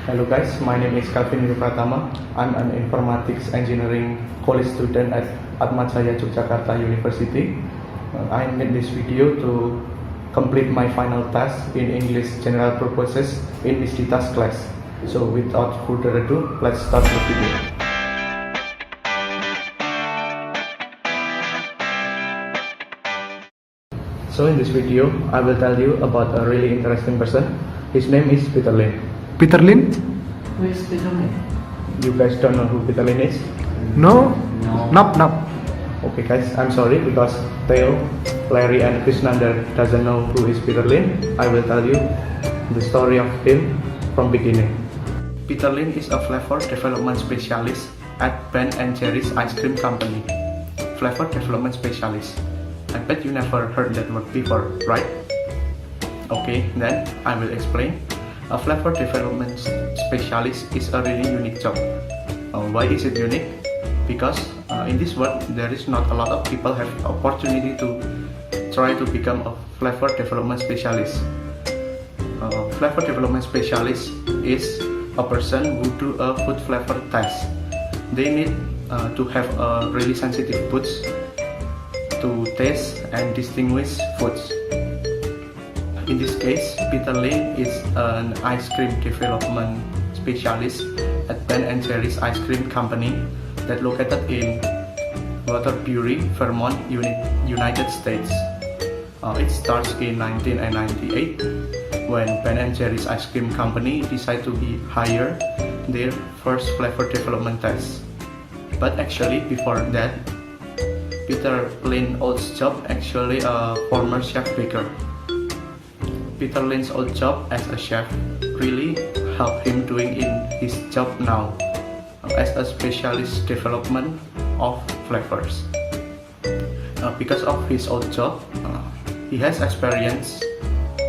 Hello guys, my name is Kelvin Rio Pratama. I'm an informatics engineering college student at Atmajaya Yogyakarta University. I made this video to complete my final task in English General Purposes in Vinindita's class. So without further ado, let's start the video. So in this video, I will tell you about a really interesting person. His name is Peter Lin. Peter Lin? Who is Peter Lin? You guys don't know who Peter Lin is? No? Nope. Okay guys, I'm sorry because Theo, Larry and Krishnandar doesn't know who is Peter Lin. I will tell you the story of him from beginning. Peter Lin is a flavor development specialist at Ben & Jerry's ice cream company. Flavor development specialist. I bet you never heard that word before, right? Okay, then I will explain. A flavor development specialist is a really unique job. Why is it unique? Because in this world there is not a lot of people have the opportunity to try to become a flavor development specialist. Flavor development specialist is a person who do a food flavor test. They need to have a really sensitive boots to taste and distinguish foods. In this case, Peter Lin is an ice cream development specialist at Ben & Jerry's ice cream company that located in Waterbury, Vermont, United States. It starts in 1998 when Ben & Jerry's ice cream company decided to hire their first flavor development test. But actually before that, Peter Lin's old job actually a former chef baker. Peter Lin's old job as a chef really helped him doing in his job now as a specialist development of flavors. Because of his old job, he has experience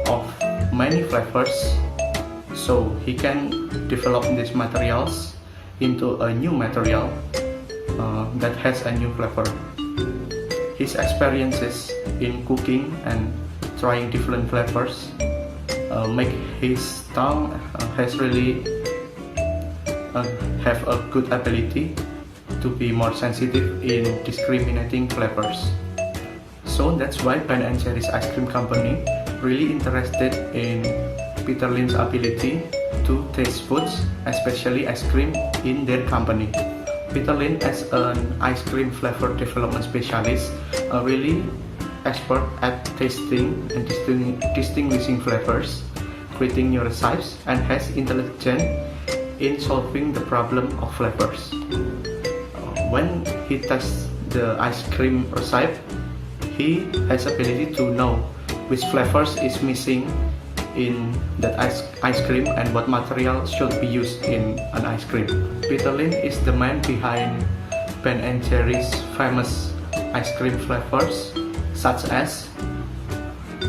of many flavors, so he can develop these materials into a new material that has a new flavor. His experiences in cooking and trying different flavors make his tongue has really have a good ability to be more sensitive in discriminating flavors. So that's why Ben & Jerry's ice cream company really interested in Peter Lin's ability to taste foods, especially ice cream, in their company. Peter Lin, as an ice cream flavor development specialist, really expert at tasting and distinguishing flavors, creating new recipes, and has intelligence in solving the problem of flavors. When he tests the ice cream recipe, he has ability to know which flavors is missing in that ice cream and what material should be used in an ice cream. Peter Lin is the man behind Ben & Jerry's famous ice cream flavors such as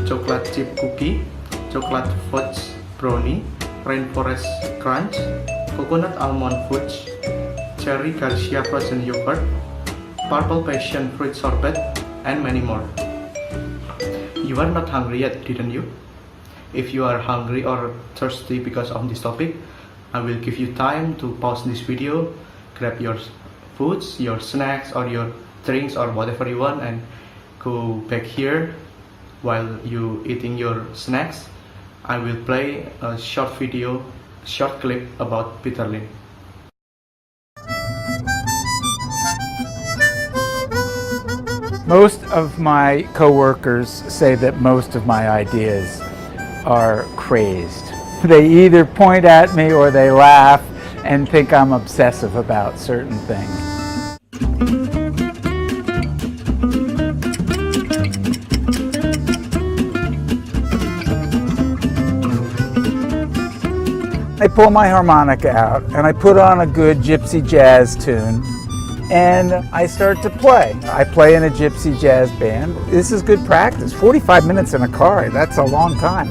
chocolate chip cookie, chocolate fudge brownie, rainforest crunch, coconut almond fudge, cherry Garcia frozen yogurt, purple passion fruit sorbet, and many more. You are not hungry yet, didn't you? If you are hungry or thirsty because of this topic, I will give you time to pause this video, grab your foods, your snacks, or your drinks, or whatever you want, and go back here while you eating your snacks. I will play a short clip about Peter Lin. Most of my coworkers say that most of my ideas are crazed. They either point at me or they laugh and think I'm obsessive about certain things. I pull my harmonica out and I put on a good gypsy jazz tune and I start to play. I play in a gypsy jazz band. This is good practice. 45 minutes in a car, that's a long time.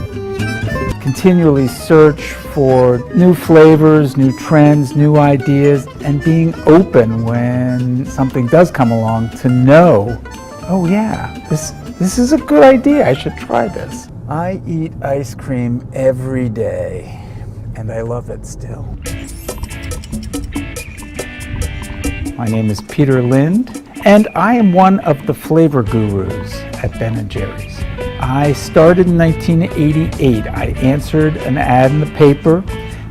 Continually search for new flavors, new trends, new ideas, and being open when something does come along to know, oh yeah, this is a good idea, I should try this. I eat ice cream every day. and I love it still. My name is Peter Lind, and I am one of the flavor gurus at Ben & Jerry's. I started in 1988. I answered an ad in the paper.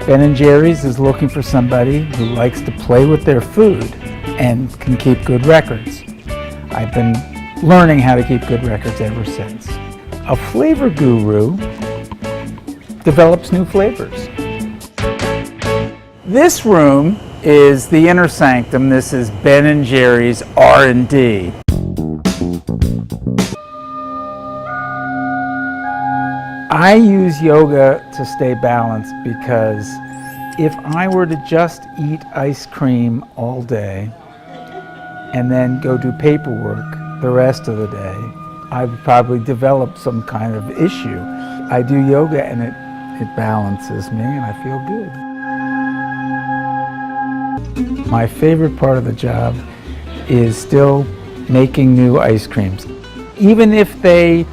Ben & Jerry's is looking for somebody who likes to play with their food and can keep good records. I've been learning how to keep good records ever since. A flavor guru develops new flavors. This room is the inner sanctum. This is Ben & Jerry's R&D. I use yoga to stay balanced because if I were to just eat ice cream all day and then go do paperwork the rest of the day, I would probably develop some kind of issue. I do yoga and it balances me and I feel good. My favorite part of the job is still making new ice creams. Even if they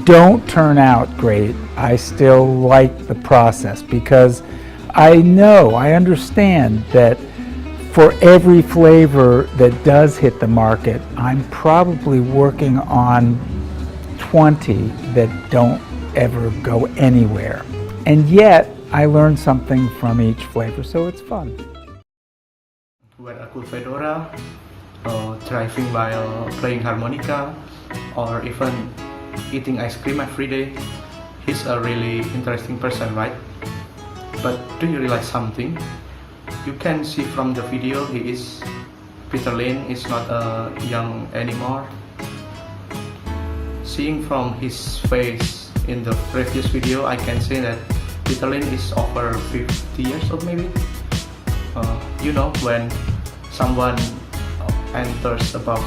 don't turn out great, I still like the process because I understand that for every flavor that does hit the market, I'm probably working on 20 that don't ever go anywhere. And yet, I learn something from each flavor, so it's fun. Wear a cool fedora, driving while playing harmonica, or even eating ice cream every day. He's a really interesting person, right? But do you realize something? You can see from the video Peter Lin is not young anymore. Seeing from his face in the previous video, I can say that Peter Lin is over 50 years old maybe. You know, when someone enters above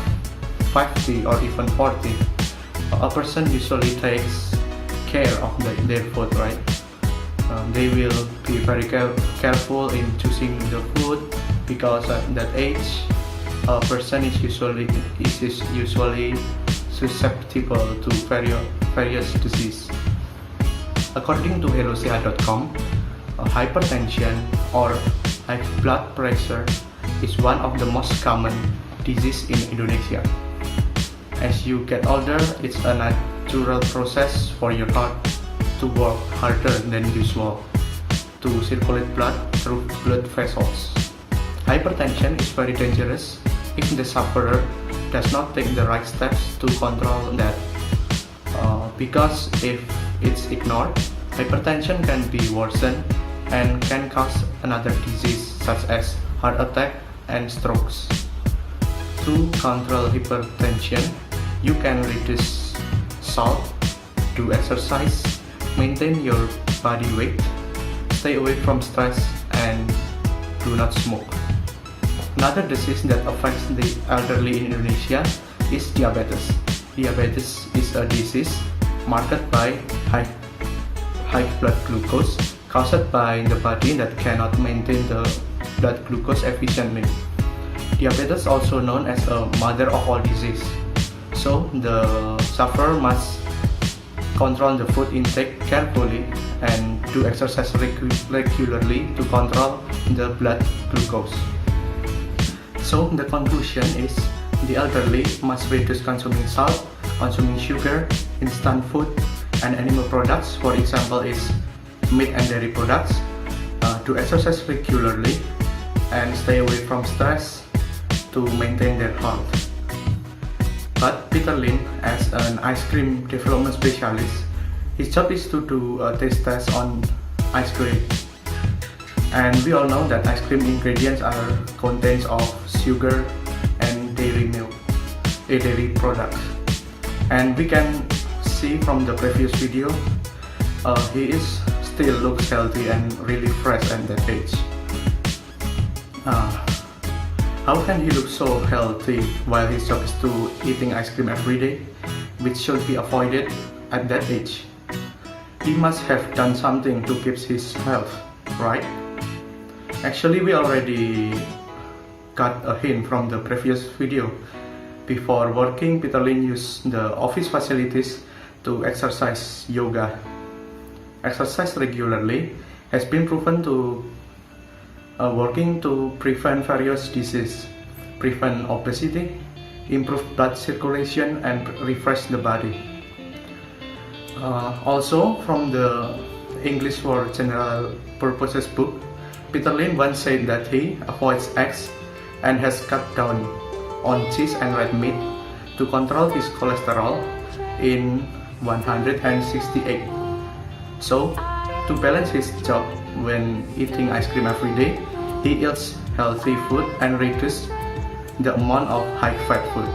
50 or even 40, a person usually takes care of their food, right? They will be very careful in choosing the food because at that age, a person is usually susceptible to various disease. According to elosia.com, hypertension or high blood pressure is one of the most common diseases in Indonesia. As you get older, it's a natural process for your heart to work harder than usual to circulate blood through blood vessels. Hypertension is very dangerous if the sufferer does not take the right steps to control that. Because if it's ignored, hypertension can be worsened and can cause another disease such as heart attack and strokes. To control hypertension, you can reduce salt, do exercise, maintain your body weight, stay away from stress, and do not smoke. Another disease that affects the elderly in Indonesia is diabetes. Diabetes is a disease marked by high blood glucose caused by the body that cannot maintain the blood glucose efficiently. Diabetes, also known as a mother of all disease. So the sufferer must control the food intake carefully and do exercise regularly to control the blood glucose. So the conclusion is the elderly must reduce consuming salt, consuming sugar, instant food, and animal products. For example, is meat and dairy products. To exercise regularly and stay away from stress to maintain their health. But Peter Lin, as an ice cream development specialist, his job is to do a taste test on ice cream. And we all know that ice cream ingredients are contains of sugar and dairy products. And we can see from the previous video, he still looks healthy and really fresh at that age. How can he look so healthy while his job is to eating ice cream every day, which should be avoided at that age? He must have done something to keep his health, right? Actually, we already got a hint from the previous video. Before working, Peter Lin used the office facilities to exercise yoga. Exercise regularly has been proven to working to prevent various diseases, prevent obesity, improve blood circulation, and refresh the body. Also, from the English for General Purposes book, Peter Lin once said that he avoids eggs and has cut down on cheese and red meat to control his cholesterol in 168. So, to balance his job when eating ice cream every day, he eats healthy food and reduces the amount of high-fat food.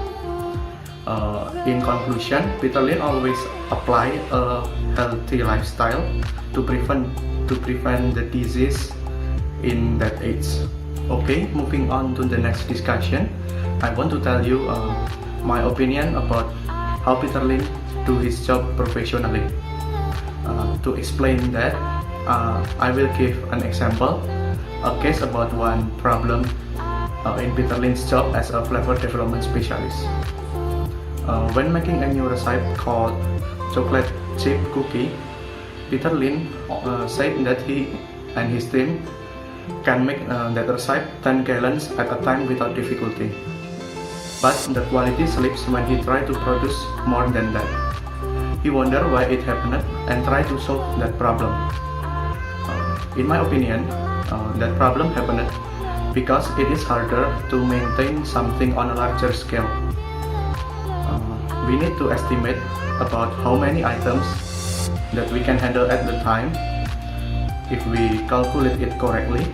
In conclusion, Peter Lin always apply a healthy lifestyle to prevent the disease in that age. Okay, moving on to the next discussion, I want to tell you my opinion about how Peter Lin do his job professionally. To explain that, I will give an example, a case about one problem in Peter Lin's job as a flavor development specialist. When making a new recipe called chocolate chip cookie, Peter Lin said that he and his team can make that recipe 10 gallons at a time without difficulty. But the quality slips when he tried to produce more than that. He wondered why it happened and tried to solve that problem. In my opinion, that problem happened because it is harder to maintain something on a larger scale. We need to estimate about how many items that we can handle at the time. If we calculate it correctly,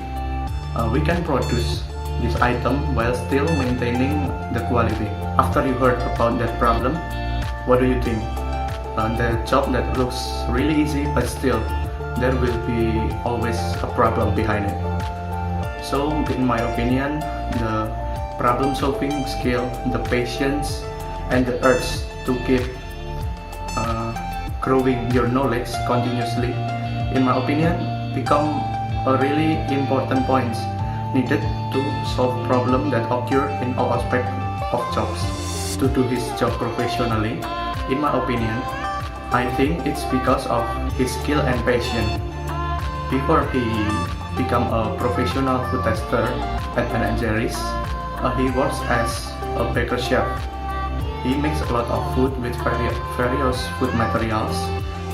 we can produce this item while still maintaining the quality. After you heard about that problem, what do you think? The job that looks really easy, but still there will be always a problem behind it. So in my opinion, the problem solving skill, the patience, and the urge to keep growing your knowledge continuously, in my opinion, become a really important points needed to solve problems that occur in all aspects of jobs. To do his job professionally, in my opinion, I think it's because of his skill and passion. Before he became a professional food tester at Ben & Jerry's, he works as a baker chef. He makes a lot of food with various food materials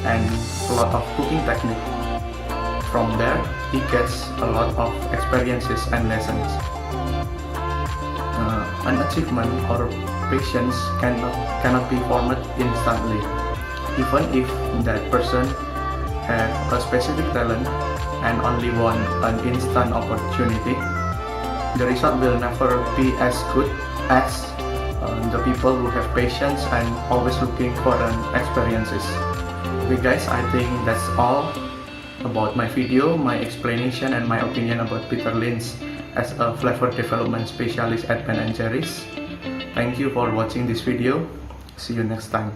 and a lot of cooking technique. From there, he gets a lot of experiences and lessons. An achievement or patience cannot be formed instantly. Even if that person has a specific talent and only want an instant opportunity, the result will never be as good as the people who have patience and always looking for experiences. Okay guys, I think that's all about my video, my explanation and my opinion about Peter Lin's as a flavor development specialist at Ben & Jerry's. Thank you for watching this video. See you next time.